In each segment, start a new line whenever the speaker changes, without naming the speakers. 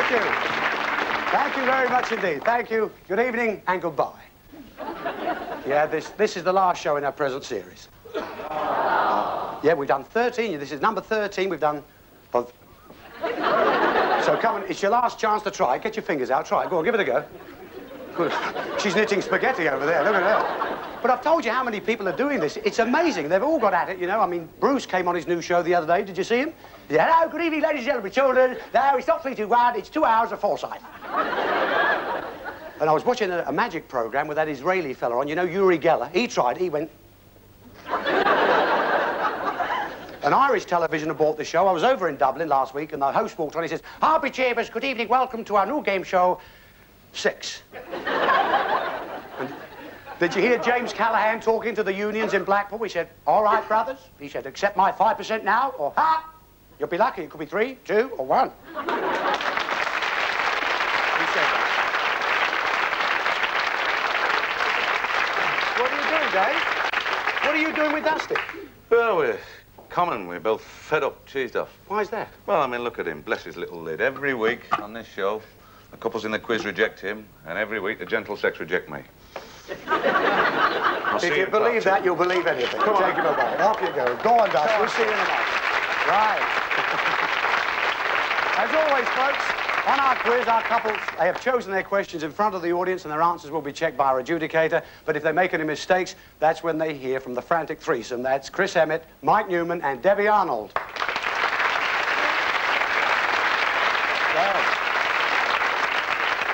Thank you. Thank you very much indeed. Thank you. Good evening and goodbye. Yeah, this is the last show in our present series. Yeah, we've done 13. This is number 13. We've done... So come on, it's your last chance to try. Get your fingers out. Try it. Go on, give it a go. Good. She's knitting spaghetti over there. Look at her. But I've told you how many people are doing this. It's amazing. They've all got at it, you know. I mean, Bruce came on his new show the other day. Did you see him? He said, hello, good evening, ladies and gentlemen, children. No, it's not 3, 2, 1. It's 2 hours of foresight. And I was watching a magic program with that Israeli fella on, you know, Uri Geller. He tried. He went... An Irish television had bought the show. I was over in Dublin last week, and the host walked on. He says, Harvey Chambers, good evening, welcome to our new game show, 6. And did you hear James Callaghan talking to the unions in Blackpool? He said, all right, brothers. He said, accept my 5% now, or ha! You'll be lucky. It could be 3, 2, or 1. He said that. What are you doing, Dave? What are you doing with Dusty?
Well, we're common. We're both fed up, cheesed off.
Why is that?
Well, I mean, look at him. Bless his little lid. Every week on this show, the couples in the quiz reject him, and every week the gentle sex reject me.
If you believe that, you'll believe anything. Come on. Take him away. Off you go. Go on, Dusty. We'll see you in a moment. Right. As always, folks, on our quiz, our couples, they have chosen their questions in front of the audience, and their answers will be checked by our adjudicator. But if they make any mistakes, that's when they hear from the frantic threesome. That's Chris Emmett, Mike Newman, and Debbie Arnold.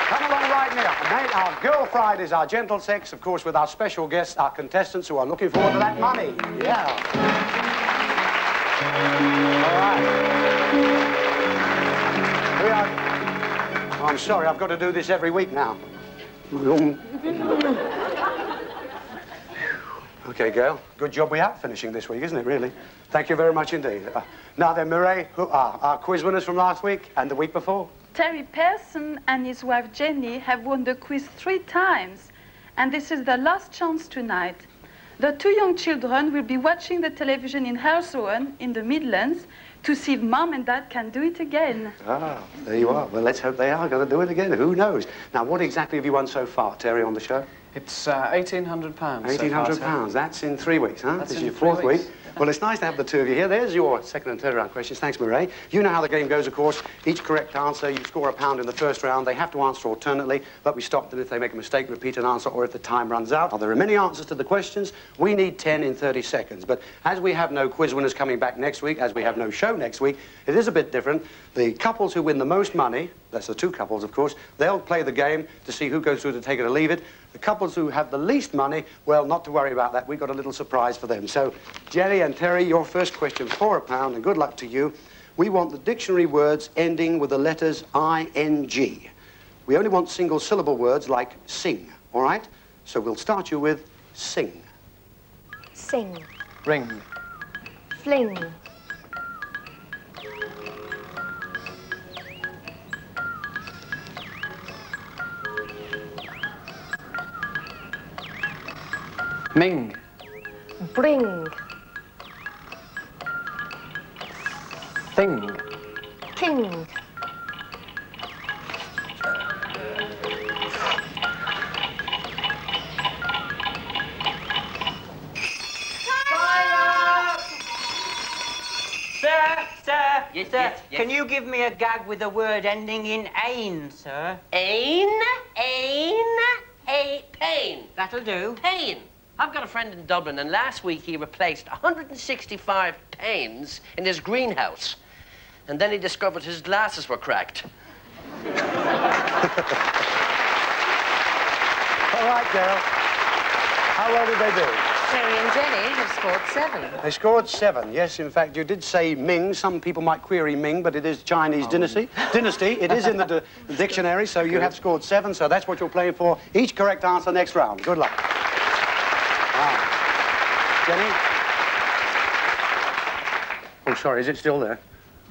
Come along right now. Our Girl Fridays, our gentle sex, of course, with our special guests, our contestants who are looking forward to that money. Yeah. All right. We are... Oh, I'm sorry, I've got to do this every week now. Okay, girl. Good job we are finishing this week, isn't it, really? Thank you very much indeed. Now then, Mireille, who are our quiz winners from last week and the week before?
Terry Pearson and his wife Jenny have won the quiz 3 times, and this is their last chance tonight. The 2 young children will be watching the television in Hursowen in the Midlands to see if Mum and Dad can do it again.
Ah, there you are. Well, let's hope they are going to do it again. Who knows? Now, what exactly have you won so far, Terry, on the show?
It's £1,800.
£1,800. That's in 3 weeks, huh?
That's
this is
in
your 4th
3
week.
weeks.
Well, it's nice to have the 2 of you here. There's your second and third round questions. Thanks, Mireille. You know how the game goes, of course. Each correct answer, you score £1 in the first round. They have to answer alternately, but we stop them if they make a mistake, repeat an answer, or if the time runs out. Now, there are many answers to the questions. We need 10 in 30 seconds. But as we have no quiz winners coming back next week, as we have no show next week, it is a bit different. The couples who win the most money, that's the 2 couples, of course, they'll play the game to see who goes through to take it or leave it. The couples who have the least money, well, not to worry about that. We've got a little surprise for them. So, Jenny and Terry, your first question for £1, and good luck to you. We want the dictionary words ending with the letters I-N-G. We only want single-syllable words like sing, all right? So we'll start you with sing.
Sing.
Ring.
Fling.
Ming.
Bring.
Thing.
King.
Sir,
Yes,
sir,
yes, yes.
can you give me a gag with a word ending in ain, sir?
Pain.
That'll do.
Pain. I've got a friend in Dublin, and last week he replaced 165 panes in his greenhouse. And then he discovered his glasses were cracked.
All right, girl. How well did they do?
Terry and Jenny have scored 7.
They scored 7. Yes, in fact, you did say Ming. Some people might query Ming, but it is Chinese dynasty. It is in the dictionary, so you have scored 7, so that's what you're playing for. Each correct answer next round. Good luck. Wow. Jenny? Oh, sorry, is it still there?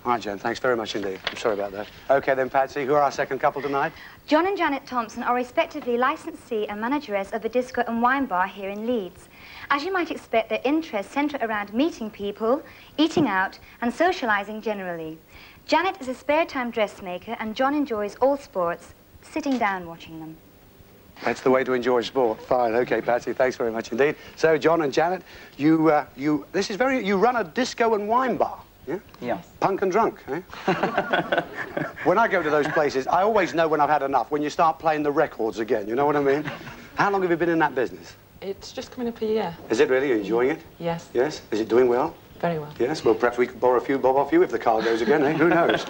All right, Jen, thanks very much indeed. I'm sorry about that. Okay, then, Patsy, who are our second couple tonight?
John and Janet Thompson are respectively licensee and manageress of the Disco and Wine Bar here in Leeds.
As you might expect, their interests centre around meeting people, eating out, and socialising generally. Janet is a spare-time dressmaker, and John enjoys all sports, sitting down watching them.
That's the way to enjoy sport. Fine, okay, Patsy, thanks very much indeed. So, John and Janet, you run a disco and wine bar, yeah?
Yes.
Punk and drunk, eh? When I go to those places, I always know when I've had enough, when you start playing the records again, you know what I mean? How long have you been in that business?
It's just coming up a year.
Is it really? Are you enjoying it?
Yes.
Yes? Is it doing well?
Very well.
Yes, well, perhaps we could borrow a few bob off you if the car goes again, eh? Who knows?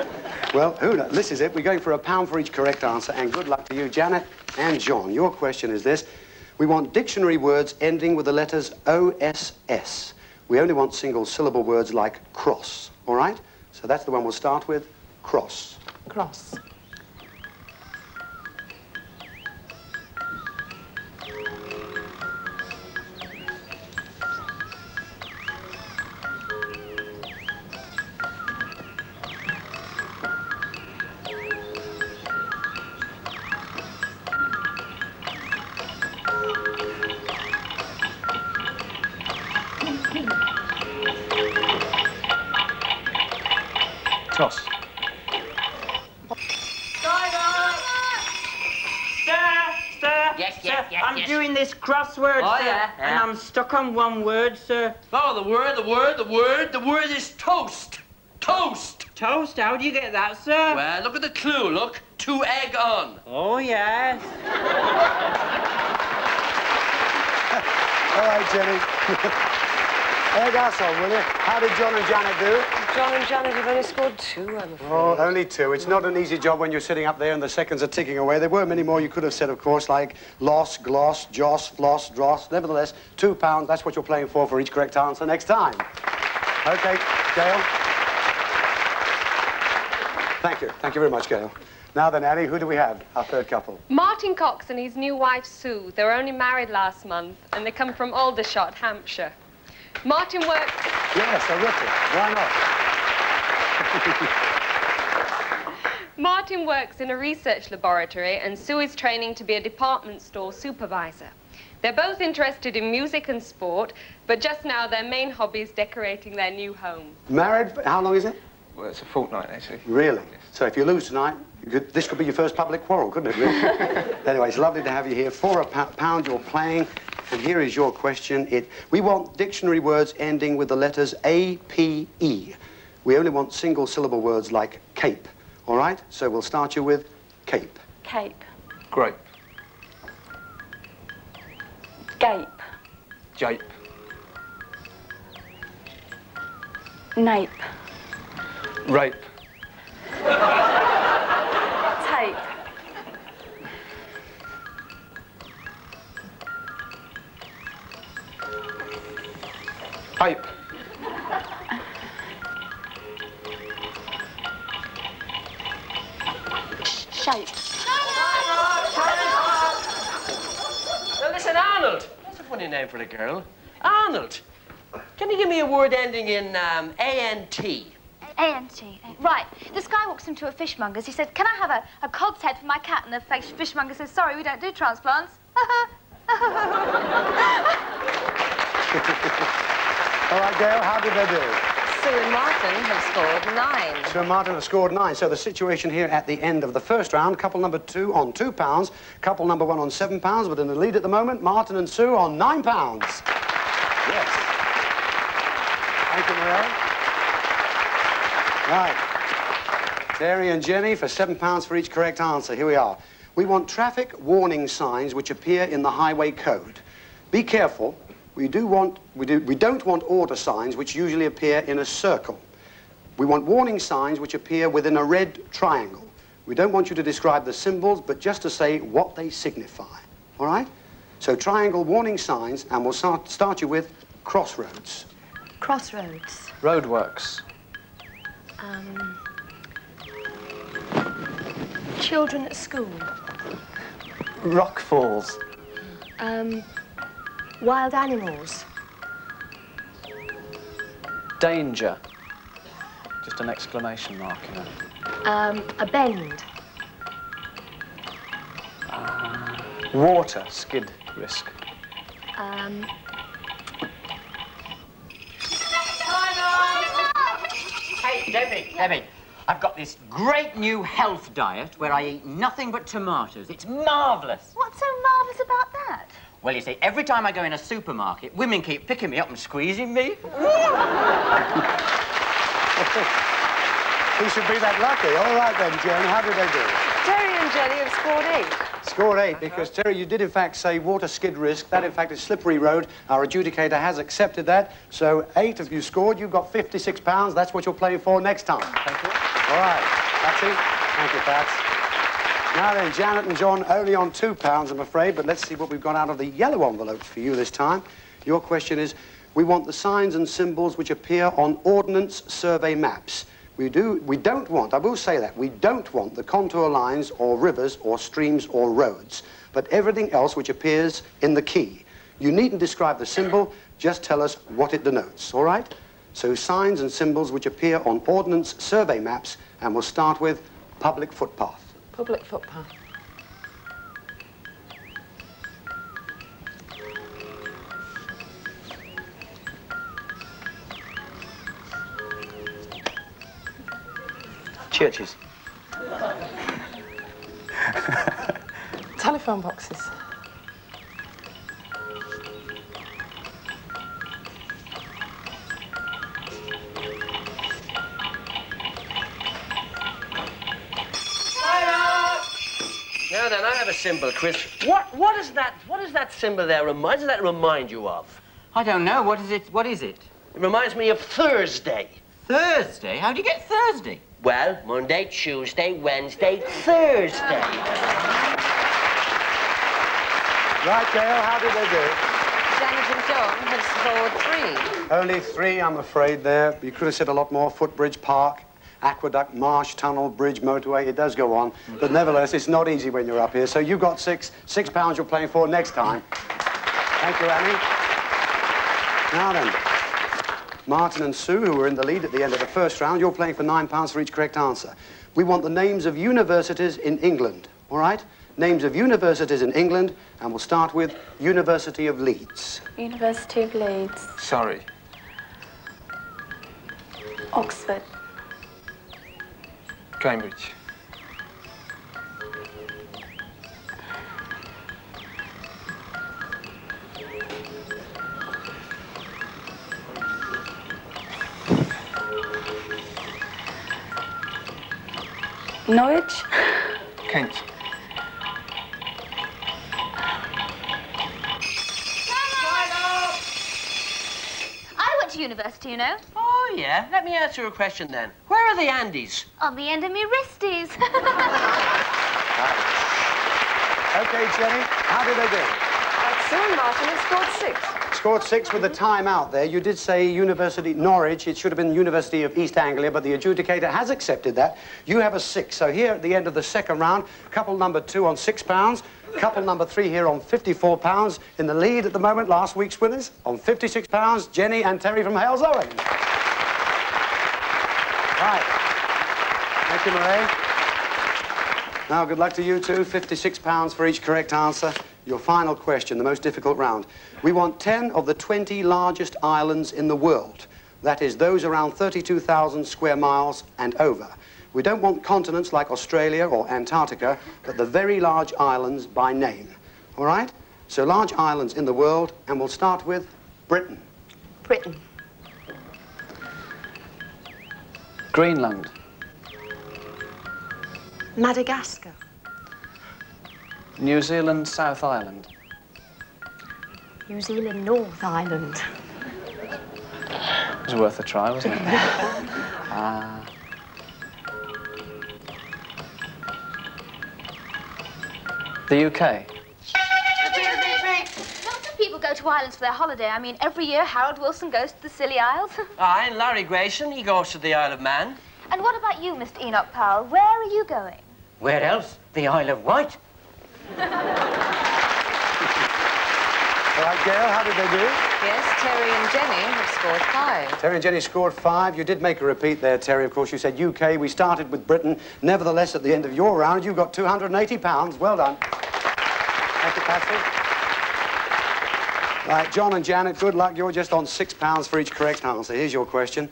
Well, who knows? This is it. We're going for £1 for each correct answer, and good luck to you, Janet and John. Your question is this. We want dictionary words ending with the letters OSS. We only want single-syllable words like cross, all right? So that's the one we'll start with, cross.
Cross.
Toss.
Yes, I'm doing this crossword,
Oh,
sir,
yeah.
and I'm stuck on one word, sir.
Oh, the word is toast. Toast.
Toast? How do you get that, sir?
Well, look at the clue, look. 2 egg on.
Oh, yes.
All right, Jenny. Egg us on, will you? How did John and Janet do?
John and Janet have only scored 2, I'm afraid.
Oh, only 2. It's not an easy job when you're sitting up there and the seconds are ticking away. There were many more you could have said, of course, like loss, gloss, joss, floss, dross. Nevertheless, £2, that's what you're playing for each correct answer next time. Okay, Gail. Thank you. Thank you very much, Gail. Now then, Annie, who do we have? Our third couple.
Martin Cox and his new wife, Sue. They were only married last month, and they come from Aldershot, Hampshire. Martin works...
Yes, I reckon. Why not?
Martin works in a research laboratory, and Sue is training to be a department store supervisor. They're both interested in music and sport, but just now their main hobby is decorating their new home.
Married? How long is it?
Well, it's a fortnight, actually.
Really?
Yes.
So if you lose tonight, this could be your first public quarrel, couldn't it, really? Anyway, it's lovely to have you here. For £1 you're playing, and here is your question. We want dictionary words ending with the letters A-P-E. We only want single-syllable words like cape, all right? So we'll start you with cape.
Cape.
Grape.
Gape.
Jape.
Nape.
Rape.
Tape.
Ape.
Shape.
Now listen, Arnold. That's a funny name for a girl. Arnold. Can you give me a word ending in A-N-T?
A-N-T. Right. This guy walks into a fishmonger's. He said, can I have a cod's head for my cat? And the fishmonger says, sorry, we don't do transplants.
All right, Gail, how did they do?
Sue and Martin have scored 9.
Sue and Martin have scored 9. So the situation here at the end of the first round, couple number 2 on £2, couple number 1 on £7, but in the lead at the moment, Martin and Sue on £9. Yes. Thank you, Muriel. Right. Terry and Jenny for £7 for each correct answer. Here we are. We want traffic warning signs which appear in the highway code. Be careful. We don't want order signs which usually appear in a circle. We want warning signs which appear within a red triangle. We don't want you to describe the symbols, but just to say what they signify. All right? So triangle warning signs, and we'll start you with crossroads.
Crossroads.
Roadworks.
Children at school.
Rock falls.
Wild animals.
Danger. Just an exclamation mark, you know.
A bend.
Water. Skid risk.
Debbie, I've got this great new health diet where I eat nothing but tomatoes. It's marvellous.
What's so marvellous about that?
Well, you see, every time I go in a supermarket, women keep picking me up and squeezing me.
He should be that lucky. All right then, Jen, how did they do?
Terry and Jenny have scored 8.
Scored 8, because, Terry, you did in fact say water skid risk. That, in fact, is slippery road. Our adjudicator has accepted that. So 8 of you scored. You've got £56. That's what you're playing for next time. Thank you. All right. Patsy. Thank you, Pats. Now then, Janet and John only on £2, I'm afraid, but let's see what we've got out of the yellow envelopes for you this time. Your question is, we want the signs and symbols which appear on Ordnance Survey maps. We don't want, I will say that, we don't want the contour lines or rivers or streams or roads, but everything else which appears in the key. You needn't describe the symbol, just tell us what it denotes, all right? So signs and symbols which appear on Ordnance Survey maps, and we'll start with public footpath.
Public footpath.
Churches.
Telephone boxes.
Now then, I have a symbol, Chris. What is that symbol there remind? Does that remind you of?
I don't know. What is it? What is it?
It reminds me of Thursday.
Thursday? How do you get Thursday?
Well, Monday, Tuesday, Wednesday, Thursday.
Right, Gail, how did they do?
Janet and John have scored 3.
Only 3, I'm afraid, there. You could have said a lot more. Footbridge, park, aqueduct, marsh, tunnel, bridge, motorway. It does go on. But nevertheless, it's not easy when you're up here. So you got £6 you're playing for next time. Thank you, Annie. Now then, Martin and Sue, who were in the lead at the end of the first round, you're playing for £9 for each correct answer. We want the names of universities in England, all right? Names of universities in England, and we'll start with University of Leeds.
University of Leeds.
Sorry.
Oxford.
Cambridge.
Norwich.
Kent.
I went to university, you know.
Oh, yeah? Let me ask you a question then. Where are the Andes?
On the end of me wristies.
Okay, Jenny, how did they do?
Sue and Martin have scored 6.
Scored 6 with the time out there. You did say University Norwich. It should have been University of East Anglia, but the adjudicator has accepted that. You have a 6. So here at the end of the second round, couple number 2 on £6, couple number 3 here on £54. In the lead at the moment, last week's winners on £56, Jenny and Terry from Hales Owen. Right. Thank you, Murray. Now, good luck to you two. £56 for each correct answer. Your final question, the most difficult round. We want 10 of the 20 largest islands in the world. That is, those around 32,000 square miles and over. We don't want continents like Australia or Antarctica, but the very large islands by name. All right? So large islands in the world, and we'll start with Britain.
Britain.
Greenland.
Madagascar.
New Zealand, South Island.
New Zealand, North Island.
It was worth a try, wasn't it? The UK.
Lots of people go to islands for their holiday. I mean, every year Harold Wilson goes to the Scilly Isles.
Ah, and Larry Grayson, he goes to the Isle of Man.
And what about you, Mr. Enoch Powell? Where are you going?
Where else? The Isle of Wight.
All right, Gail, how did they do?
Yes, Terry and Jenny have scored 5.
Terry and Jenny scored 5. You did make a repeat there, Terry. Of course, you said UK. We started with Britain. Nevertheless, at the end of your round, you got £280. Well done. Thank you, Patsy. Right, John and Janet, good luck. You're just on £6 for each correct answer. Here's your question.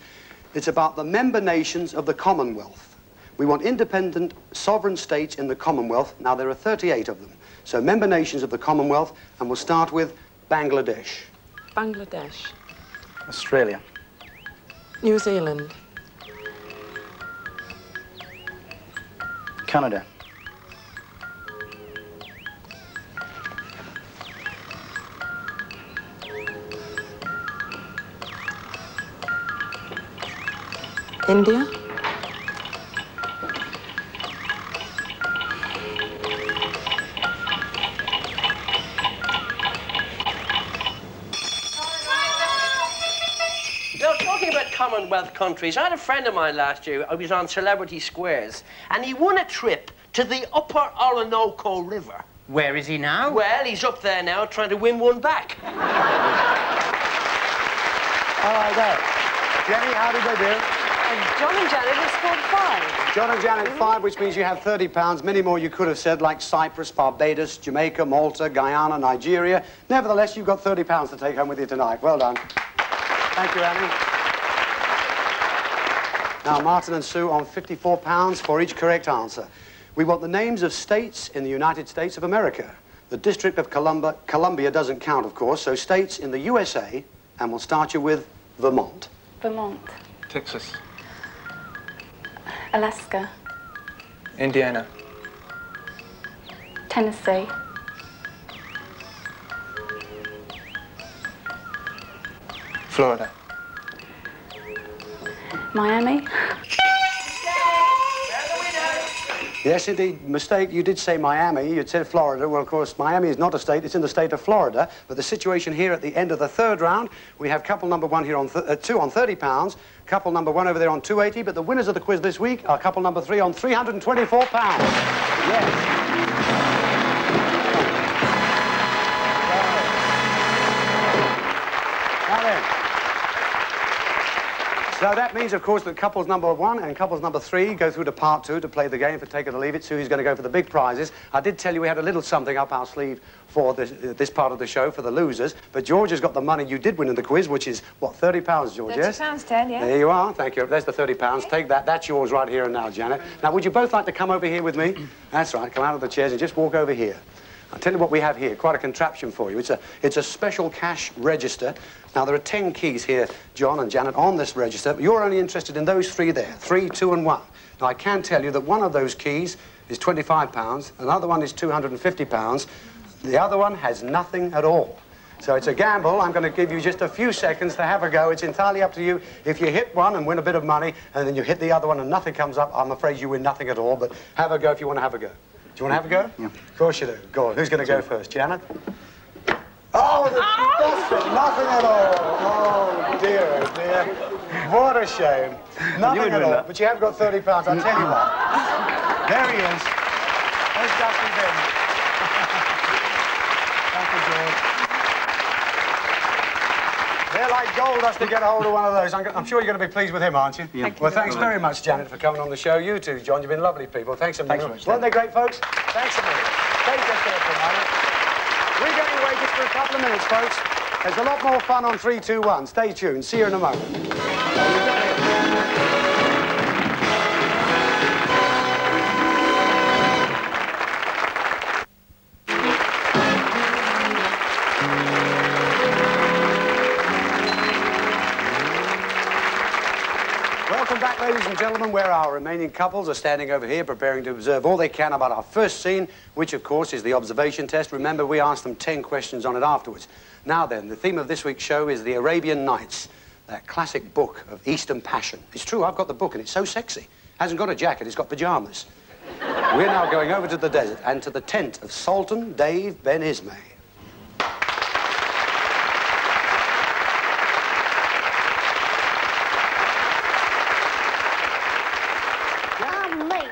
It's about the member nations of the Commonwealth. We want independent, sovereign states in the Commonwealth. Now, there are 38 of them. So, member nations of the Commonwealth, and we'll start with Bangladesh.
Bangladesh.
Australia.
New Zealand.
Canada.
India.
Now, talking about Commonwealth countries, I had a friend of mine last year. I was on Celebrity Squares, and he won a trip to the Upper Orinoco River.
Where is he now?
Well, he's up there now trying to win one back.
All right, there. Jenny, how did they do?
John and Janet have scored 5.
John and Janet, 5, which means you have £30. Many more you could have said, like Cyprus, Barbados, Jamaica, Malta, Guyana, Nigeria. Nevertheless, you've got £30 to take home with you tonight. Well done. Thank you, Annie. Now, Martin and Sue on £54 for each correct answer. We want the names of states in the United States of America. The District of Columbia doesn't count, of course, so states in the USA, and we'll start you with Vermont.
Vermont.
Texas.
Alaska.
Indiana.
Tennessee.
Florida.
Miami.
Yes, indeed. Mistake. You did say Miami. You said Florida. Well, of course, Miami is not a state. It's in the state of Florida. But the situation here at the end of the third round, we have couple number 1 here on 2 on £30, couple number 1 over there on £280. But the winners of the quiz this week are couple number 3 on £324. Yes. Now then. So that means, of course, that couples number 1 and couples number 3 go through to part 2 to play the game for Take It or Leave It. Sue's going to go for the big prizes. I did tell you we had a little something up our sleeve for this part of the show for the losers. But George has got the money you did win in the quiz, which is, what, £30, George, yes?
£30, Ted, yeah.
There you are. Thank you. There's the £30. Take that. That's yours right here and now, Janet. Now, would you both like to come over here with me? That's right. Come out of the chairs and just walk over here. I'll tell you what we have here, quite a contraption for you. It's a special cash register. Now, there are 10 keys here, John and Janet, on this register. But you're only interested in those 3 there, 3, 2, and 1. Now, I can tell you that one of those keys is £25, another one is £250, the other one has nothing at all. So it's a gamble. I'm going to give you just a few seconds to have a go. It's entirely up to you. If you hit one and win a bit of money, and then you hit the other one and nothing comes up, I'm afraid you win nothing at all. But have a go if you want to have a go. Do you want to have a go? Yeah. Of course you do. Go on. Who's going to go first? Janet? Oh, nothing at all. Oh, dear, oh, dear. What a shame. Nothing at all. That. But you have got £30. I'll tell you what. There he is. There's Justin Ben. Thank you, George. They're like gold dust to get a hold of one of those. I'm sure you're going to be pleased with him, aren't you? Yeah. Well, thanks very much, Janet, for coming on the show. You too, John. You've been lovely people. Thanks a million. Weren't they great, folks? Thanks a million. Stay just there for a moment. We're getting away just for a couple of minutes, folks. There's a lot more fun on 3, 2, 1. Stay tuned. See you in a moment. Welcome back, ladies and gentlemen, where our remaining couples are standing over here preparing to observe all they can about our first scene, which, of course, is the observation test. Remember, we asked them 10 questions on it afterwards. Now then, the theme of this week's show is the Arabian Nights, that classic book of Eastern passion. It's true, I've got the book, and it's so sexy. Hasn't got a jacket, it's got pyjamas. We're now going over to the desert and to the tent of Sultan Dave Ben Ismay.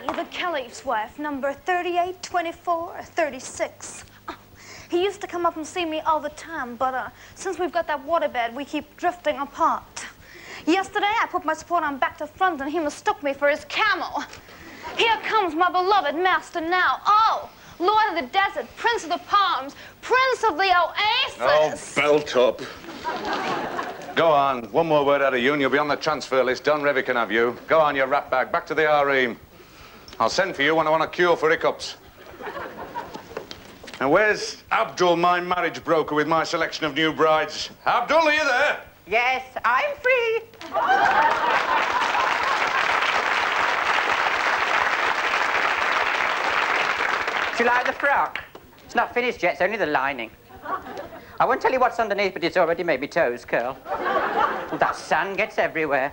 The Caliph's wife, number 38, 24, 36. He used to come up and see me all the time, but since we've got that waterbed, we keep drifting apart. Yesterday, I put my support on back to front, and he mistook me for his camel. Here comes my beloved master now. Oh, Lord of the desert, Prince of the palms, Prince of the oasis.
Oh, belt up. Go on. One more word out of you and you'll be on the transfer list. Don Revy can have you. Go on, you rat bag. Back to the RE. I'll send for you when I want a cure for hiccups. And where's Abdul, my marriage broker, with my selection of new brides? Abdul, are you there?
Yes, I'm free. Do you like the frock? It's not finished yet, it's only the lining. I won't tell you what's underneath, but it's already made me toes curl. That sand gets everywhere.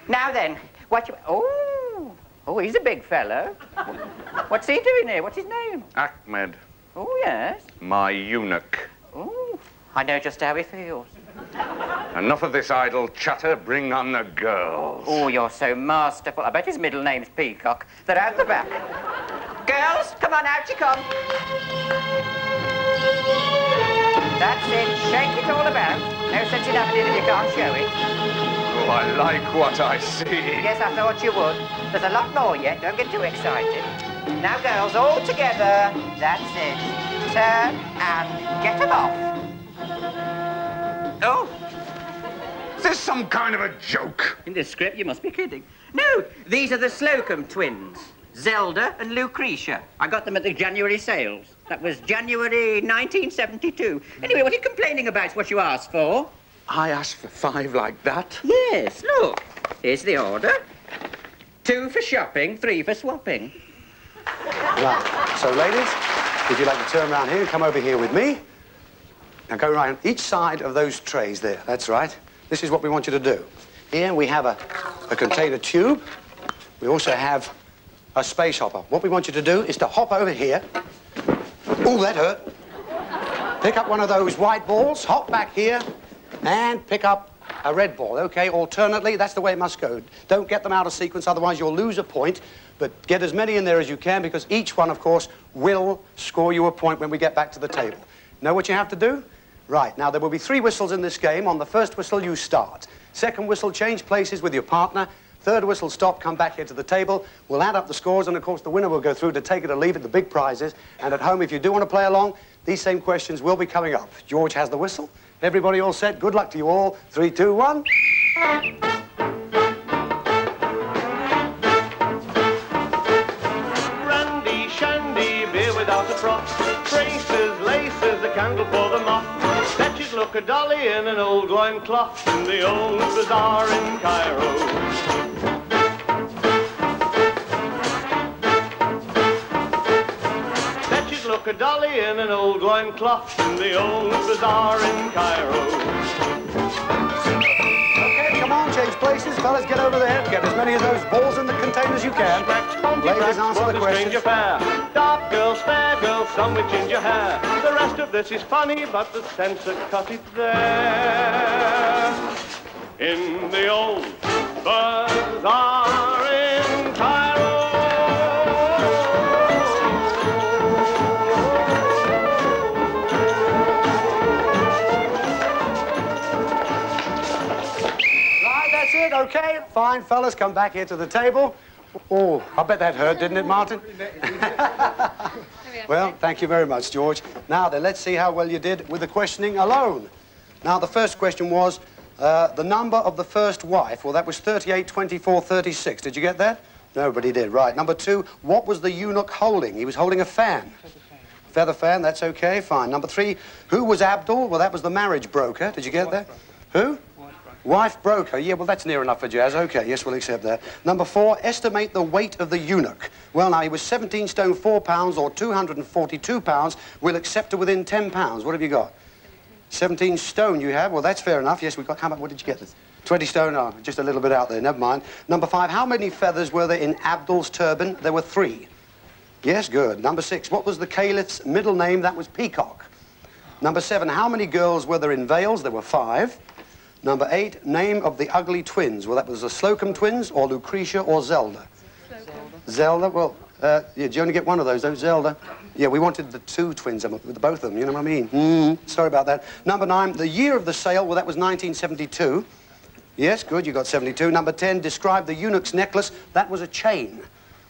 Now then, what you... Oh, he's a big fellow. What's he doing here? What's his name?
Ahmed.
Oh, yes.
My eunuch.
Oh, I know just how he feels.
Enough of this idle chatter. Bring on the girls.
Oh, you're so masterful. I bet his middle name's Peacock. They're out the back. Girls, come on, out you come. That's it. Shake it all about. No sense in having it if you can't show it.
Oh, I like what I see.
Yes, I thought you would. There's a lot more yet. Don't get too excited. Now, girls, all together. That's it. Turn and get them off. Oh.
Is this some kind of a joke?
In this script, you must be kidding. No, these are the Slocum twins. Zelda and Lucretia. I got them at the January sales. That was January 1972. Anyway, what are you complaining about? It's what you asked for.
I asked for 5 like that?
Yes, look. Here's the order. 2 for shopping, 3 for swapping.
Right. So, ladies, if you'd like to turn around here and come over here with me. Now, go around each side of those trays there. That's right. This is what we want you to do. Here we have a container tube. We also have a space hopper. What we want you to do is to hop over here. Ooh, that hurt. Pick up one of those white balls, hop back here, and pick up a red ball. Okay, alternately, that's the way it must go. Don't get them out of sequence, otherwise you'll lose a point. But get as many in there as you can, because each one, of course, will score you a point when we get back to the table. Know what you have to do? Right, now there will be 3 whistles in this game. On the first whistle, you start. Second whistle, change places with your partner. Third whistle, stop, come back here to the table. We'll add up the scores, and of course the winner will go through to take it or leave it, the big prizes. And at home, if you do want to play along, these same questions will be coming up. George has the whistle. Everybody all set? Good luck to you all. 3, 2, 1.
Brandy, shandy, beer without a froth. Braces, laces, a candle for the moth. Fetches look a dolly in an old loincloth in the old bazaar in Cairo. Look a dolly in an old loincloth in the old bazaar in Cairo.
Okay, come on, change places. Fellas, get over there. Get as many of those balls in the container as you can. Ladies, answer the questions.
Dark girls, fair girls, some with ginger hair. The rest of this is funny, but the censor cut it there. In the old bazaar in Cairo.
Okay, fine, fellas, come back here to the table. Oh, I bet that hurt, didn't it, Martin? Well, thank you very much, George. Now then, let's see how well you did with the questioning alone. Now, the first question was the number of the first wife. Well, that was 38, 24, 36. Did you get that? Nobody did. Right. Number 2, what was the eunuch holding? He was holding a fan. Feather fan, that's okay, fine. Number 3, who was Abdul? Well, that was the marriage broker. Did you get that? Who? Wife broker. Yeah, well, that's near enough for Jazz. Okay, yes, we'll accept that. Number 4, estimate the weight of the eunuch. Well, now, he was 17 stone 4 pounds or 242 pounds. We'll accept to within 10 pounds. What have you got? 17 stone you have? Well, that's fair enough. Yes, we've got... How much? What did you get? 20 stone? Oh, just a little bit out there. Never mind. Number 5, how many feathers were there in Abdul's turban? There were 3. Yes, good. Number 6, what was the caliph's middle name? That was Peacock. Number 7, how many girls were there in veils? There were 5. Number 8, name of the ugly twins. Well, that was the Slocum twins, or Lucretia, or Zelda. Zelda, well, yeah, did you only get one of those, though, Zelda? Yeah, we wanted the 2 twins, with both of them, you know what I mean? Sorry about that. Number 9, the year of the sale, well, that was 1972. Yes, good, you got 72. Number 10, describe the eunuch's necklace. That was a chain.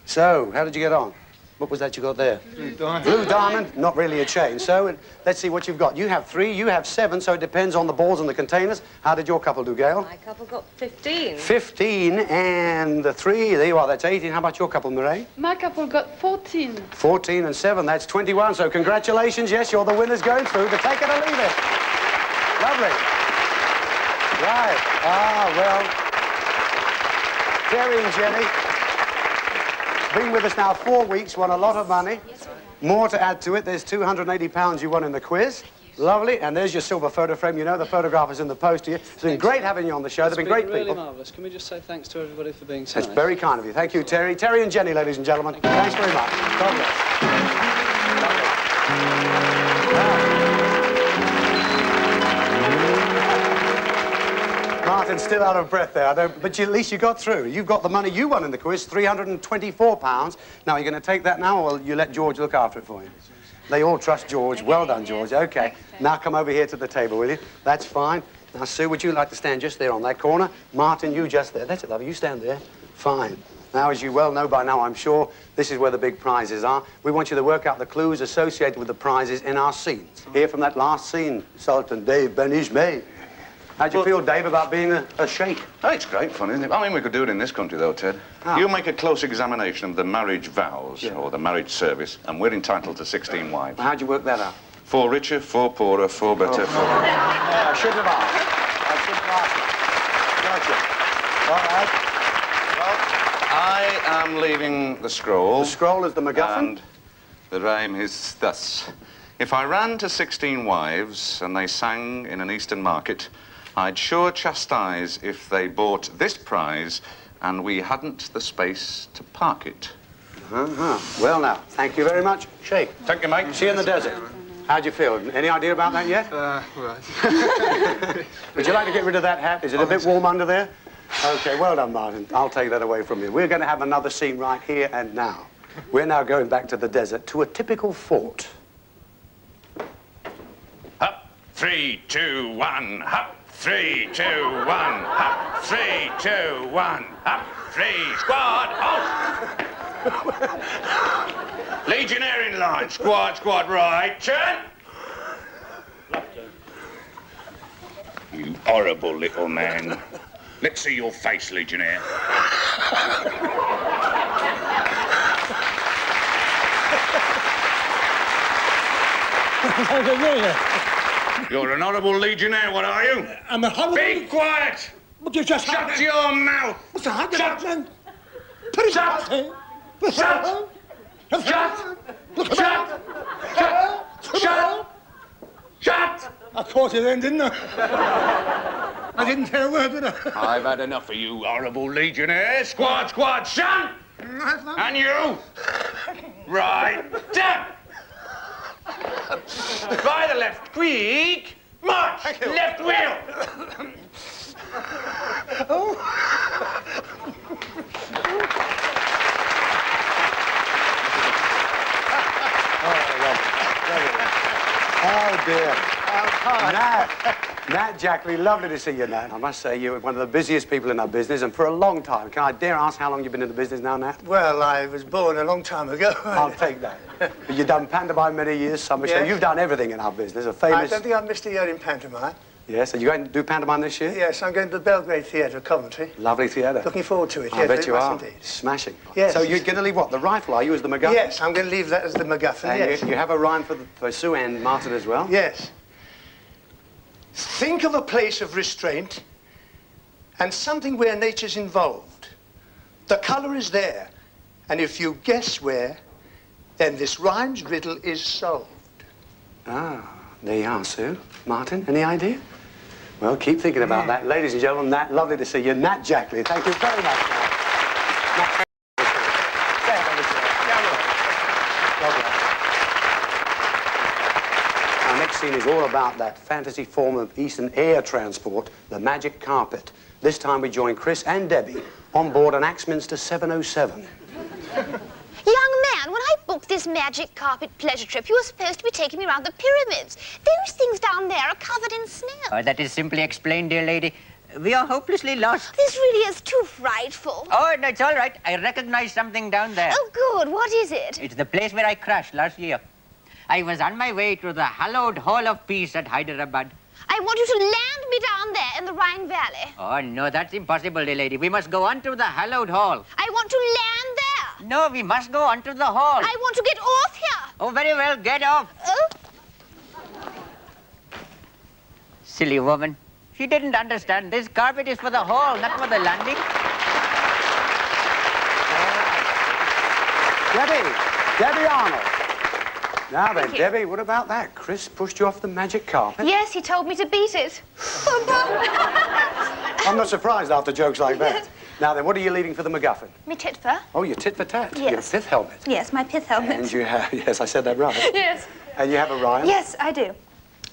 So, how did you get on? What was that you got there?
Blue diamond.
Blue diamond, not really a chain. So let's see what you've got. You have 3, you have 7, so it depends on the balls and the containers. How did your couple do, Gail?
My couple got 15.
15 and the 3, there you are, that's 18. How about your couple, Mireille?
My couple got 14.
14 and 7, that's 21. So congratulations, yes, you're the winners going through, but take it or leave it. Lovely. Right. Ah, well, Terry and Jenny, been with us now 4 weeks, won a lot of money. More to add to it. There's £280 you won in the quiz. Lovely. And there's your silver photo frame. You know the photograph is in the post to you. It's been great having you on the show. They've been great people.
It's been really marvellous. Can we just say thanks to everybody for being so
That's
nice?
very kind of you. Thank you, Terry. Terry and Jenny, ladies and gentlemen. Thanks very much. God bless. Martin's still out of breath there. But at least you got through. You've got the money you won in the quiz, £324. Now, you're going to take that now, or will you let George look after it for you? They all trust George. Well done, George. OK. Now come over here to the table, will you? That's fine. Now, Sue, would you like to stand just there on that corner? Martin, you just there. That's it, love. You stand there. Fine. Now, as you well know by now, I'm sure, this is where the big prizes are. We want you to work out the clues associated with the prizes in our scenes. Here from that last scene, Sultan Dave Ben-Ishmay. How'd you feel, Dave, about being a sheikh?
Oh, it's great fun, isn't it? I mean, we could do it in this country, though, Ted. You make a close examination of the marriage vows, or the marriage service, and we're entitled to 16 wives.
Well, how'd you work that out?
4 richer, 4 poorer, 4 better, 4...
Yeah, I should have asked. I should have asked. Gotcha. All right.
Well, I am leaving the scroll.
The scroll is the MacGuffin?
And the rhyme is thus. If I ran to 16 wives, and they sang in an eastern market, I'd sure chastise if they bought this prize and we hadn't the space to park it.
Well, now, thank you very much. Sheikh.
Thank you, mate.
See you in the desert. How'd you feel? Any idea about that yet?
Right.
Would you like to get rid of that hat? Is it a bit warm under there? OK, well done, Martin. I'll take that away from you. We're going to have another scene right here and now. We're now going back to the desert, to a typical fort.
Up, 3, 2, 1, up. 3, 2, 1, up, 3, 2, 1, up, 3, squad, halt! Legionnaire in line, squad, right, turn! You horrible little man. Let's see your face, Legionnaire. You're an honourable legionnaire, what are you?
I'm a horrible...
Be quiet!
Would you just...
Shut your mouth!
What's the hard
Shut!
man?
Shut! Shut! Shut! Shut! Shut! Shut!
I caught you then, didn't I? I didn't say a word, did I?
I've had enough of you horrible legionnaire. Squad, shun! And you! Right, down! By the left, quick! March! Left wheel!
Oh, dear. Nat Jackley, lovely to see you, Nat. I must say, you're one of the busiest people in our business, and for a long time. Can I dare ask how long you've been in the business now, Nat?
Well, I was born a long time ago.
I'll take that. But you've done pantomime many years, summer show.
Yes.
You've done everything in our business. A
I
famous...
don't think I've missed a year in pantomime.
Yes, are you going to do pantomime this year?
Yes, I'm going to the Belgrade Theatre, Coventry.
Lovely theatre.
Looking forward to it,
I
yes,
bet you
very
are.
much indeed.
Smashing.
Yes.
So you're going to leave what, the rifle, are you, as the MacGuffin?
Yes, I'm going to leave that as the MacGuffin,
And
yes.
you have a rhyme for Sue and Martin as well?
Yes. Think of a place of restraint and something where nature's involved. The colour is there, and if you guess where, then this rhyme's riddle is solved.
Ah, there you are, Sue. Martin, any idea? Well, keep thinking about that. Ladies and gentlemen, Nat, lovely to see you. Nat Jackley, thank you very much, Nat. Our next scene is all about that fantasy form of Eastern air transport, the magic carpet. This time we join Chris and Debbie on board an Axminster 707.
Young man, when I booked this magic carpet pleasure trip, you were supposed to be taking me around the pyramids. Those things down there are covered in snow.
That is simply explained, dear lady. We are hopelessly lost.
This really is too frightening. delightful.
Oh, no, it's all right. I recognize something down there.
Oh, good. What is it?
It's the place where I crashed last year. I was on my way to the hallowed Hall of Peace at Hyderabad.
I want you to land me down there in the Rhine Valley.
Oh, no, that's impossible, dear lady. We must go on to the hallowed hall.
I want to land there.
No, we must go on to the hall.
I want to get off here.
Oh, very well, get off.
Oh?
Silly woman. She didn't understand. This carpet is for the hall, not for the landing.
Debbie Arnold. Now then, Debbie, what about that? Chris pushed you off the magic carpet?
Yes, he told me to beat it.
I'm not surprised after jokes like that. Now then, what are you leaving for the MacGuffin?
Me tit for?
Oh, your tit for tat.
Yes.
Your pith helmet.
Yes, my pith helmet.
And you have, yes, I said that right.
Yes.
And you have a rhyme?
Yes, I do.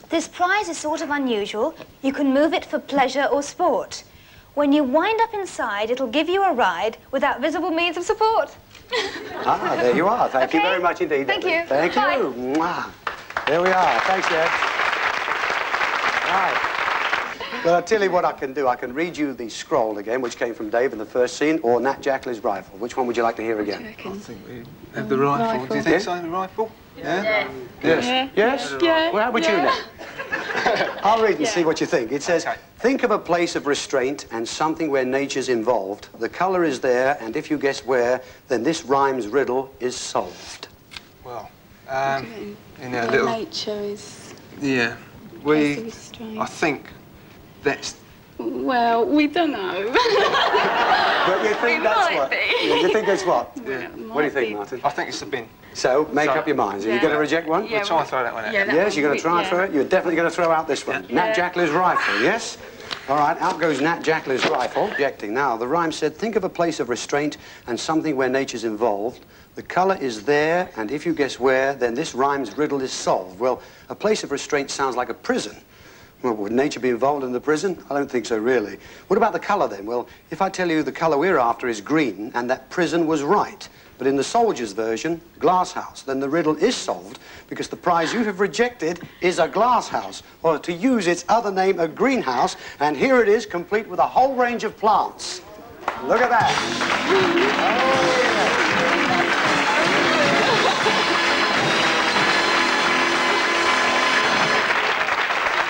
This prize is sort of unusual. You can move it for pleasure or sport. When you wind up inside, it'll give you a ride without visible means of support.
Ah, there you are. Thank you very much indeed.
Thank
Debbie.
you.
Thank
Bye.
you. Mwah. There we are. Thanks, Deb. Right. Well, I'll tell you what I can do. I can read you the scroll again, which came from Dave in the first scene, or Nat Jackley's rifle. Which one would you like to hear again?
I think we have the rifle. Do you think so, the rifle? Yeah?
Yes.
Yeah.
Yes?
Yeah.
Well, how about you, Nat? I'll read and see what you think. It says, think of a place of restraint and something where nature's involved. The colour is there, and if you guess where, then this rhyme's riddle is solved.
Well, in a little...
Nature is...
Yeah. I think that's...
Well, we don't know.
But you think that's what? You think it's what?
Yeah.
What do you think, Martin?
I think it's the bin.
So, make up your minds. Are you going to reject one?
We'll try and throw that one out.
Yes, you're going to try and throw it? You're definitely going to throw out this one. Nat Jackley's rifle, yes? All right, out goes Nat Jackley's rifle. Objecting. Now, the rhyme said, think of a place of restraint and something where nature's involved. The colour is there, and if you guess where, then this rhyme's riddle is solved. Well, a place of restraint sounds like a prison. Well, would nature be involved in the prison? I don't think so, really. What about the colour, then? Well, if I tell you the colour we're after is green, and that prison was right, but in the soldier's version, glass house, then the riddle is solved, because the prize you have rejected is a glass house, or to use its other name, a greenhouse, and here it is, complete with a whole range of plants. Look at that. Oh, yeah.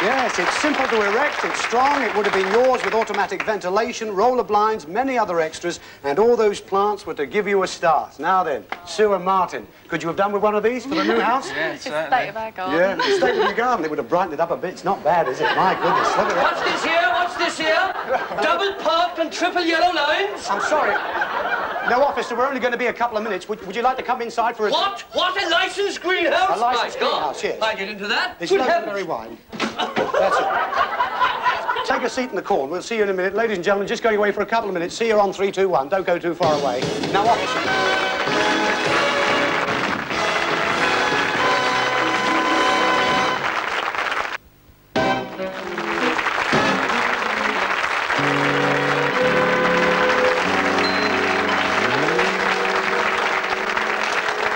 Yes, it's simple to erect, it's strong, it would have been yours with automatic ventilation, roller blinds, many other extras, and all those plants were to give you a start. Now then, Sue and Martin, could you have done with one of these for the new house?
Yeah, certainly.
State of our garden.
Yeah, the state of your garden, it would have brightened it up a bit. It's not bad, is it? My goodness, look at that.
What's this here? What's this here? Double parked and triple yellow lines?
I'm sorry. No, officer, we're only going to be a couple of minutes. Would you like to come inside for a...
What? What? A licensed greenhouse?
A licensed
My God.
greenhouse, yes.
I get into that?
It's
Good
not
heavens.
very wide. That's it. Take a seat in the corner. We'll see you in a minute. Ladies and gentlemen, just going away for a couple of minutes. See you on 3, 2, 1. Don't go too far away. Now, officer.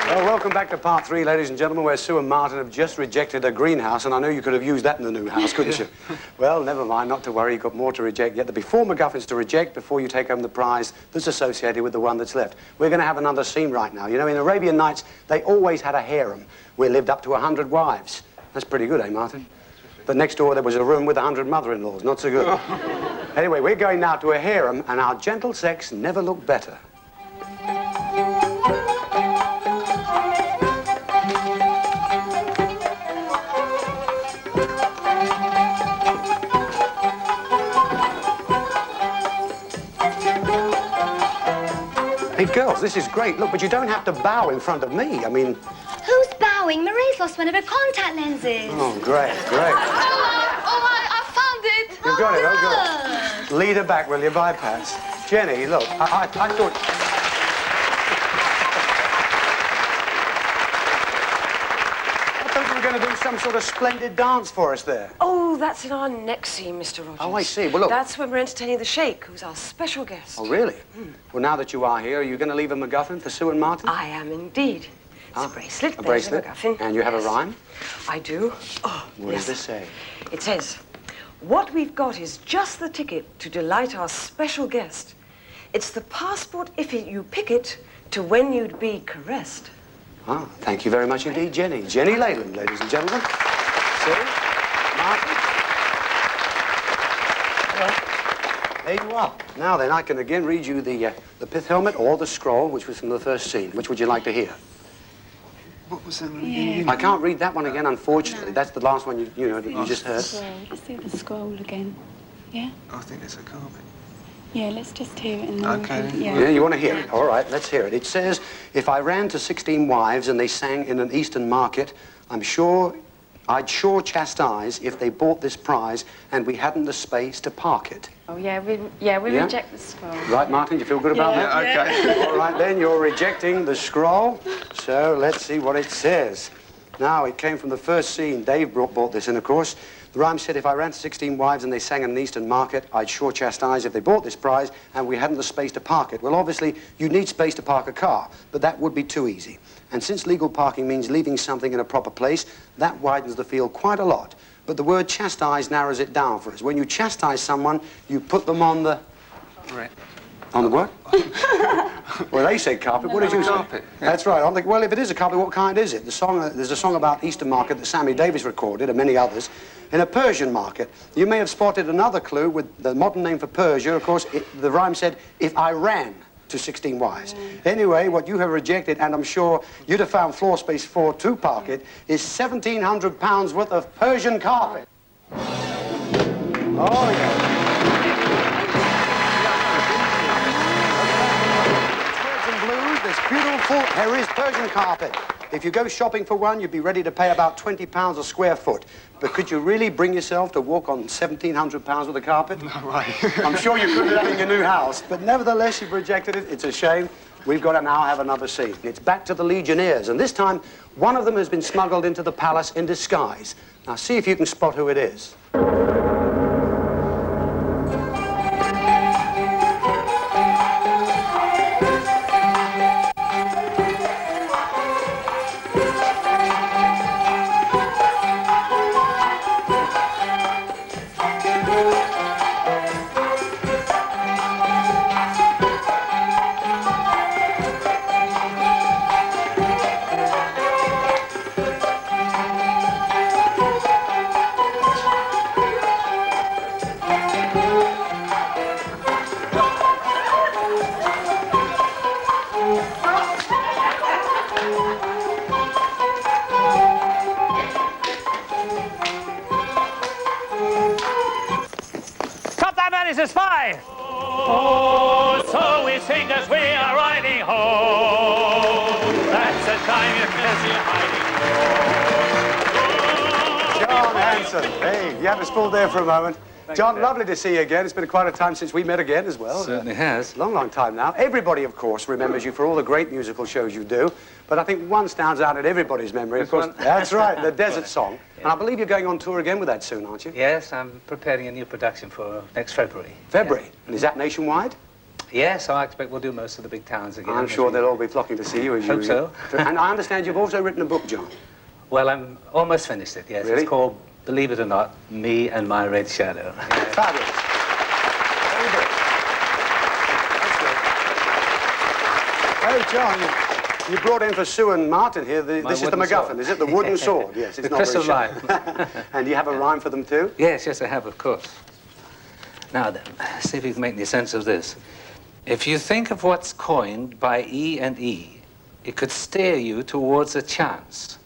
Well, welcome back to part 3, ladies and gentlemen, where Sue and Martin have just rejected a greenhouse, and I know you could have used that in the new house, couldn't you? Well, never mind, not to worry, you've got more to reject yet. There'll be 4 MacGuffins to reject before you take home the prize that's associated with the one that's left. We're going to have another scene right now. You know, in Arabian Nights, they always had a harem. We lived up to 100 wives. That's pretty good, eh, Martin? But next door there was a room with 100 mother-in-laws. Not so good. Anyway, we're going now to a harem, and our gentle sex never looked better. Hey, girls, this is great. Look, but you don't have to bow in front of me. I mean...
Who's bowing? Marie's lost one of her contact lenses.
Oh, great, great.
I found it.
You've got it, oh, good. Lead her back, will you, bypass? Jenny, look, I thought... I thought you were going to do some sort of splendid dance for us there.
Oh, that's in our next scene, Mr. Rogers.
Oh, I see. Well, look...
That's when we're entertaining the Sheikh, who's our special guest.
Oh, really? Well, now that you are here, are you going to leave a MacGuffin for Sue and Martin?
I am indeed. It's a bracelet.
A
There's
bracelet?
a MacGuffin.
And you have a rhyme?
I do. Oh,
What does this say?
It says, what we've got is just the ticket to delight our special guest. It's the passport, if you pick it, to when you'd be caressed.
Ah, thank you very much indeed, Jenny. Jenny Leyland, ladies and gentlemen. See? Martin? Well, there you are. Now then, I can again read you the pith helmet or the scroll, which was from the first scene. Which would you like to hear?
What was that?
I can't read that one again, unfortunately. That's the last one you just heard.
Let's do the scroll again. Yeah?
I think there's a carpet.
Yeah, let's just hear it and then
Okay.
Yeah, you want to hear it? All right, let's hear it. It says, if I ran to 16 wives and they sang in an eastern market, I'd sure chastise if they bought this prize and we hadn't the space to park it.
Oh, yeah, we reject the scroll.
Right, Martin, do you feel good about that?
Yeah, okay.
All right, then, you're rejecting the scroll. So let's see what it says. Now, it came from the first scene. Dave brought this in, of course. The rhyme said, if I ran to 16 wives and they sang in an eastern market, I'd sure chastise if they bought this prize and we hadn't the space to park it. Well, obviously, you need space to park a car, but that would be too easy. And since legal parking means leaving something in a proper place, that widens the field quite a lot. But the word chastise narrows it down for us. When you chastise someone, you put them on the...
Right.
On the what? Well, they said carpet. What did you say?
Carpet. Yeah.
That's right. Well, if it is a carpet, what kind is it? There's a song about Eastern Market that Sammy Davis recorded, and many others, in a Persian market. You may have spotted another clue with the modern name for Persia. Of course, the rhyme said, if I ran to 16 wives. Anyway, what you have rejected, and I'm sure you'd have found floor space for to park it, is £1,700 worth of Persian carpet. Oh, yeah. This beautiful, there is Persian carpet. If you go shopping for one, you'd be ready to pay about £20 a square foot. But could you really bring yourself to walk on £1,700 worth of carpet?
No way.
I'm sure you could do that in your new house. But nevertheless, you've rejected it. It's a shame. We've got to now have another scene. It's back to the Legionnaires. And this time, one of them has been smuggled into the palace in disguise. Now, see if you can spot who it is.
Is 5. Oh, so we sing as we are riding home. That's the time you miss your hiding home.
John Hanson. Hey, you had us pulled there for a moment. John, lovely to see you again. It's been quite a time since we met again as well.
Certainly has.
Long, long time now. Everybody, of course, remembers you for all the great musical shows you do. But I think one stands out in everybody's memory, of course. That's right, the Desert Song. And I believe you're going on tour again with that soon, aren't you?
Yes, I'm preparing a new production for next February.
February?
Yeah.
And is that nationwide?
Yes, I expect we'll do most of the big towns again.
I'm sure they'll all be flocking to see you. As
Hope so.
And I understand you've also written a book, John.
Well, I'm almost finished it, yes.
Really?
It's called, believe it or not, Me and My Red Shadow.
Fabulous. Very good. Hey, John. You brought in for Sue and Martin here. This is the MacGuffin, sword. Is it? The wooden sword? Yes, it's
the
not
crystal
very
rhyme.
sharp. And you have a rhyme for them too?
Yes, I have, of course. Now then, see if you can make any sense of this. If you think of what's coined by E and E, it could steer you towards a chance.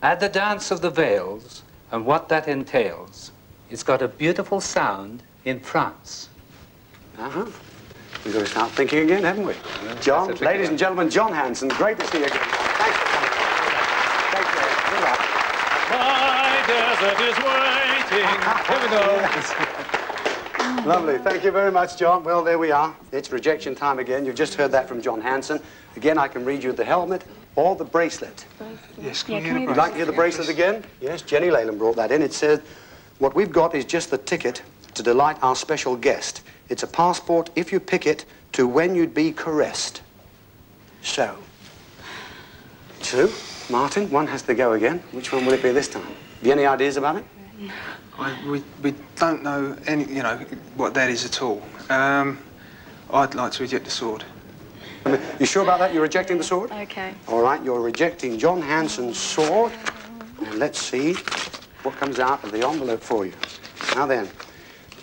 Add the dance of the veils and what that entails. It's got a beautiful sound in France.
Uh-huh. We've got to start thinking again, haven't we? John, ladies and gentlemen, John Hanson, great to see you again. Thanks for coming. Take care. Good luck.
My desert is waiting. Here we go.
Lovely. Thank you very much, John. Well, there we are. It's rejection time again. You've just heard that from John Hanson. Again, I can read you the helmet or the bracelet.
Yes, can you hear the
You'd like to hear the bracelet again? Yes, Jenny Leyland brought that in. It says, what we've got is just the ticket to delight our special guest. It's a passport, if you pick it, to when you'd be caressed. So, Sue, Martin, one has to go again. Which one will it be this time? Have you any ideas about it?
We don't know any, what that is at all. I'd like to reject the sword.
You sure about that? You're rejecting the sword?
Okay.
All right, you're rejecting John Hanson's sword. And let's see what comes out of the envelope for you. Now then,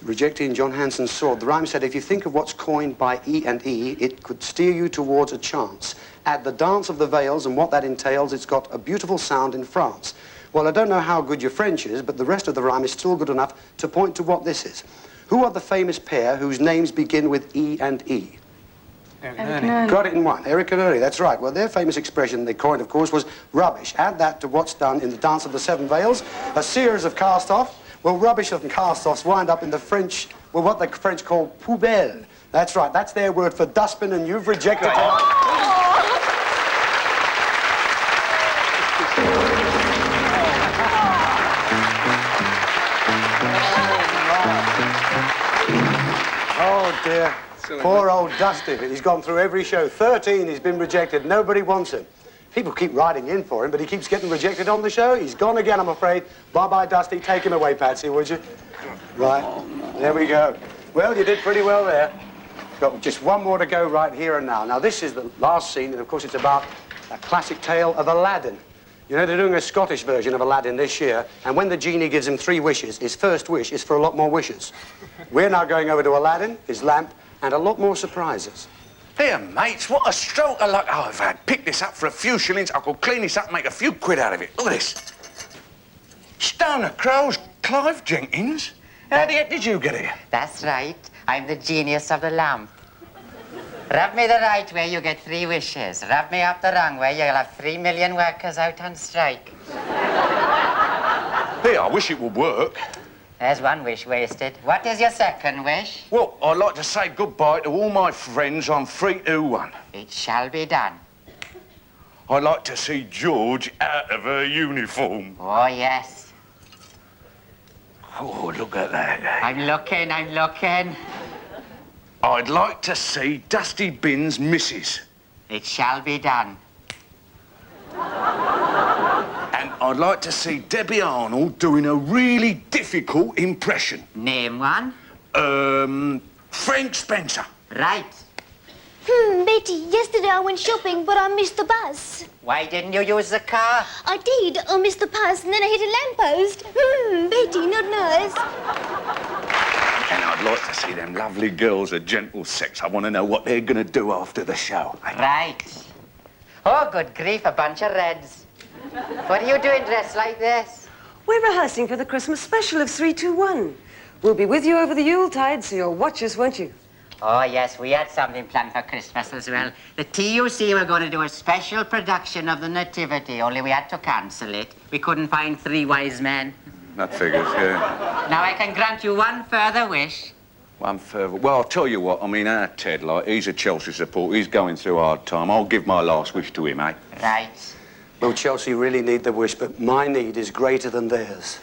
rejecting John Hanson's sword. The rhyme said, if you think of what's coined by E and E, it could steer you towards a chance. At the dance of the veils and what that entails, it's got a beautiful sound in France. Well, I don't know how good your French is, but the rest of the rhyme is still good enough to point to what this is. Who are the famous pair whose names begin with E and E?
Eric and Ernie.
Got it in one. Eric and Ernie, that's right. Well, their famous expression they coined, of course, was rubbish. Add that to what's done in the Dance of the Seven Veils, a series of cast-off. Well, rubbish and cast-offs wind up in the French, well, what the French call poubelle. That's right. That's their word for dustbin, and you've rejected it. Oh, dear. Poor old Dusty. He's gone through every show. 13, he's been rejected. Nobody wants him. People keep writing in for him, but he keeps getting rejected on the show. He's gone again, I'm afraid. Bye-bye, Dusty. Take him away, Patsy, would you? Right. There we go. Well, you did pretty well there. Got just one more to go right here and now. Now, this is the last scene, and of course it's about a classic tale of Aladdin. You know, they're doing a Scottish version of Aladdin this year, and when the genie gives him 3 wishes, his first wish is for a lot more wishes. We're now going over to Aladdin, his lamp, and a lot more surprises.
Here, mates, what a stroke of luck I've had. Pick this up for a few shillings. I could clean this up and make a few quid out of it. Look at this. Stoner Crow's Clive Jenkins. How the heck did you get here?
That's right. I'm the genius of the lamp. Rub me the right way, you get 3 wishes. Rub me up the wrong way, you'll have 3 million workers out on strike.
Here, I wish it would work.
There's 1 wish wasted. What is your second wish?
Well, I'd like to say goodbye to all my friends on 3, 2, 1.
It shall be done.
I'd like to see George out of her uniform.
Oh, yes.
Oh, look at that.
I'm looking.
I'd like to see Dusty Bin's missus.
It shall be done.
And I'd like to see Debbie Arnold doing a really difficult impression.
Name one.
Frank Spencer.
Right.
Betty, yesterday I went shopping, but I missed the bus.
Why didn't you use the car?
I did. I missed the bus, and then I hit a lamppost. Betty, not nice.
And I'd like to see them lovely girls of gentle sex. I want to know what they're going to do after the show.
Right. Oh, good grief, a bunch of reds. What are you doing dressed like this?
We're rehearsing for the Christmas special of 321. We'll be with you over the Yuletide, so you'll watch us, won't you?
Oh, yes, we had something planned for Christmas as well. The TUC were going to do a special production of the Nativity, only we had to cancel it. We couldn't find 3 wise men.
That figures, yeah.
Now I can grant you 1 further wish.
One further. Well, I'll tell you what, I mean, our Ted, like, he's a Chelsea supporter. He's going through a hard time. I'll give my last wish to him, eh?
Right.
Well, Chelsea really need the wish, but my need is greater than theirs.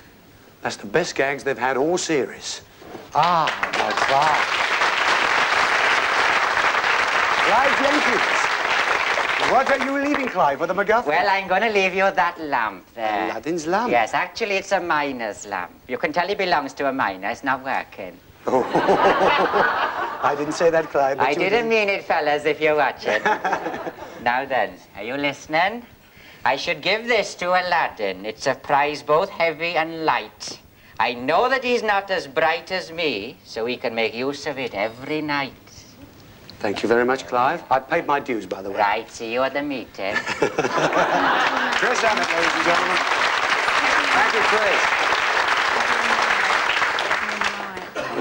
That's the best gags they've had all series. Ah, that's right. Clive Jenkins. What are you leaving, Clive, with a MacGuffin?
Well, I'm going to leave you that lamp there.
Aladdin's lamp?
Yes, actually, it's a miner's lamp. You can tell it belongs to a miner. It's not working.
Oh, I didn't say that, Clive.
I didn't mean it, fellas, if you're watching. Now then, are you listening? I should give this to Aladdin. It's a prize both heavy and light. I know that he's not as bright as me, so he can make use of it every night.
Thank you very much, Clive. I paid my dues, by the way.
Right, see you at the meeting.
Chris Hammett, ladies and gentlemen. Thank you, Chris.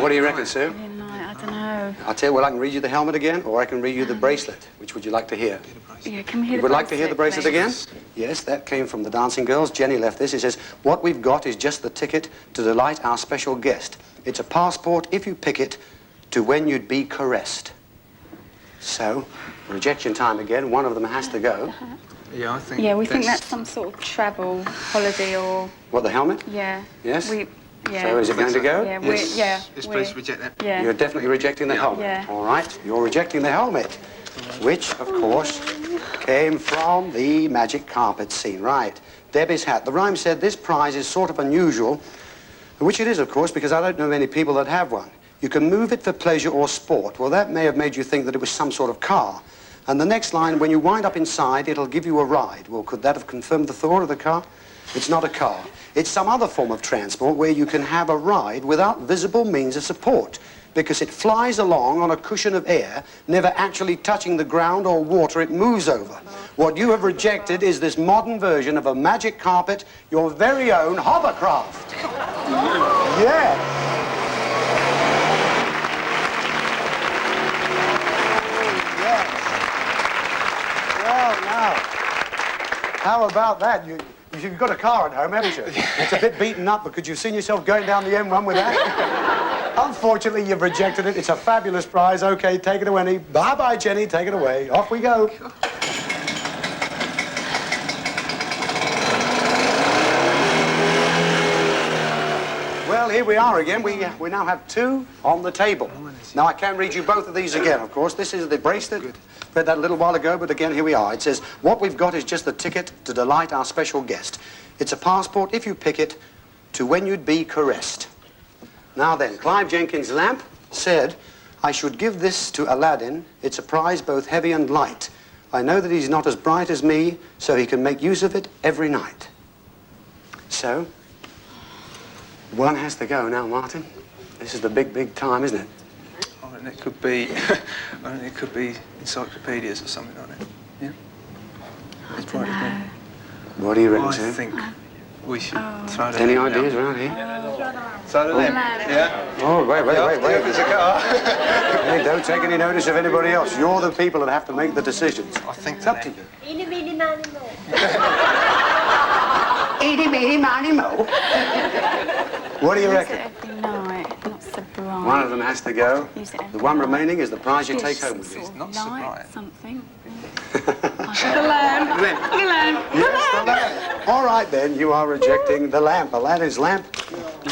What do you reckon, Sue?
I don't know.
I'll tell you what, I can read you the helmet again, or I can read you the bracelet. Which would you like to hear?
Yeah, can we hear
You
the
would like to hear the bracelet
please?
again? Yes, that came from the Dancing Girls. Jenny left this. It says, what we've got is just the ticket to delight our special guest. It's a passport, if you pick it, to when you'd be caressed. So, rejection time again. One of them has to go.
Yeah, I think.
Yeah, we think that's some sort of travel holiday or.
What, the helmet?
Yeah.
Yes?
Yeah.
So is it going to go?
Yeah,
Yes, please reject that.
Yeah.
You're definitely rejecting the helmet.
Yeah.
All right, you're rejecting the helmet, which, of course, came from the magic carpet scene. Right. Debbie's hat. The rhyme said this prize is sort of unusual, which it is, of course, because I don't know many people that have one. You can move it for pleasure or sport. Well, that may have made you think that it was some sort of car. And the next line, when you wind up inside, it'll give you a ride. Well, could that have confirmed the thought of the car? It's not a car. It's some other form of transport where you can have a ride without visible means of support, because it flies along on a cushion of air, never actually touching the ground or water it moves over. What you have rejected is this modern version of a magic carpet, your very own hovercraft. Yeah. Well, now, how about that? You've got a car at home, haven't you? It's a bit beaten up, but could you see yourself going down the M1 with that? Unfortunately, you've rejected it. It's a fabulous prize. OK, take it away. Bye-bye, Jenny. Take it away. Off we go. Well, here we are again. We now have 2 on the table. Now, I can read you both of these again, of course. This is the bracelet. Read that a little while ago, but again, here we are. It says, what we've got is just the ticket to delight our special guest. It's a passport, if you pick it, to when you'd be caressed. Now then, Clive Jenkins' lamp said, I should give this to Aladdin. It's a prize both heavy and light. I know that he's not as bright as me, so he can make use of it every night. So, one has to go now, Martin. This is the big, big time, isn't it?
And it could be, it could be encyclopedias or something like that. Yeah. It's bright as me.
What do you reckon, sir?
I think we should throw that.
Any ideas around here?
Throw the lamp. Yeah.
Oh, wait.
If it's a car.
Hey, don't take any notice of anybody else. You're the people that have to make the decisions.
I think
it's up to you.
Eeny, meeny, miny, moe.
Eeny, meeny, miny, moe. What do you reckon? One of them has to go. The one remaining is the prize you take home with you.
It's not so bright.
Something.
The lamp. Yes, the lamp. All right, then, you are rejecting the lamp. Aladdin's lamp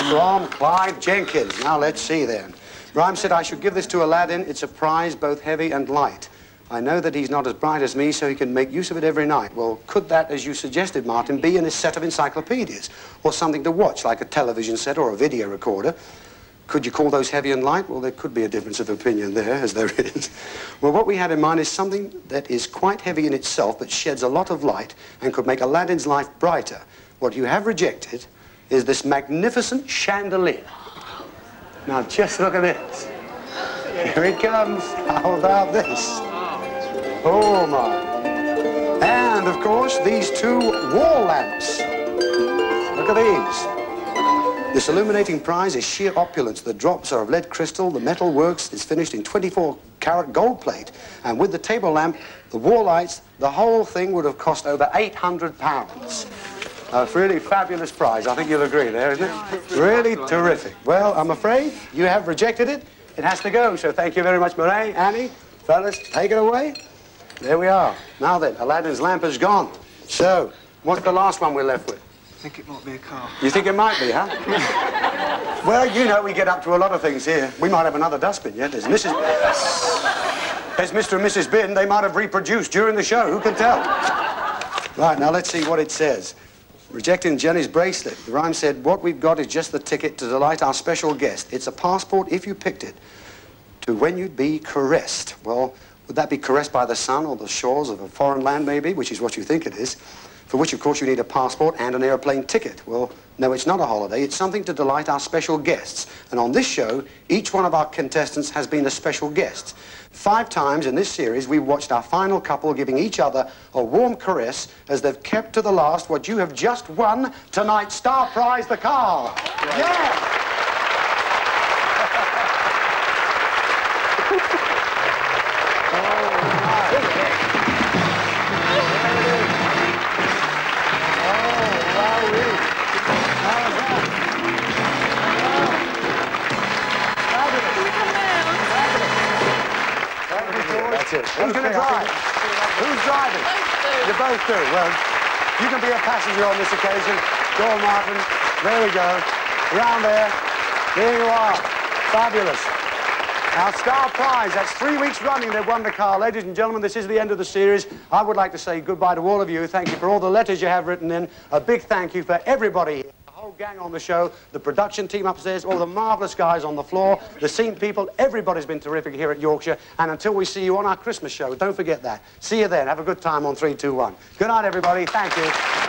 from Clive Jenkins. Now, let's see, then. Rhyme said, I should give this to Aladdin. It's a prize both heavy and light. I know that he's not as bright as me, so he can make use of it every night. Well, could that, as you suggested, Martin, be in a set of encyclopedias? Or something to watch, like a television set or a video recorder? Could you call those heavy and light? Well, there could be a difference of opinion there, as there is. Well, what we had in mind is something that is quite heavy in itself, but sheds a lot of light and could make Aladdin's life brighter. What you have rejected is this magnificent chandelier. Now, just look at this. Here it comes. How about this? Oh, my. And, of course, these 2 wall lamps. Look at these. This illuminating prize is sheer opulence. The drops are of lead crystal. The metal works is finished in 24-carat gold plate. And with the table lamp, the wall lights, the whole thing would have cost over £800. A really fabulous prize. I think you'll agree there, isn't it? Really terrific. Well, I'm afraid you have rejected it. It has to go. So thank you very much, Murray, Annie, fellas, take it away. There we are. Now then, Aladdin's lamp is gone. So, what's the last one we're left with?
I think it might be a car.
You think it might be, huh? Well, you know, we get up to a lot of things here. We might have another dustbin yet. There's Mr. and Mrs. Bin. They might have reproduced during the show. Who can tell? Right, now let's see what it says. Rejecting Jenny's bracelet. The rhyme said, what we've got is just the ticket to delight our special guest. It's a passport, if you picked it, to when you'd be caressed. Well, would that be caressed by the sun or the shores of a foreign land, maybe, which is what you think it is? For which, of course, you need a passport and an airplane ticket. Well, no, it's not a holiday. It's something to delight our special guests. And on this show, each one of our contestants has been a special guest. 5 times in this series, we've watched our final couple giving each other a warm caress as they've kept to the last what you have just won, tonight's star prize, the car. Yeah! Who's going to drive? Who's driving? You both do. Well, you can be a passenger on this occasion. Go on, Martin. There we go. Around there. There you are. Fabulous. Our star prize. That's 3 weeks running they've won the car. Ladies and gentlemen, this is the end of the series. I would like to say goodbye to all of you. Thank you for all the letters you have written in. A big thank you for everybody here. The whole gang on the show, the production team upstairs, all the marvellous guys on the floor, the scene people. Everybody's been terrific here at Yorkshire. And until we see you on our Christmas show, don't forget that. See you then. Have a good time on 3, 2, 1. Good night, everybody. Thank you.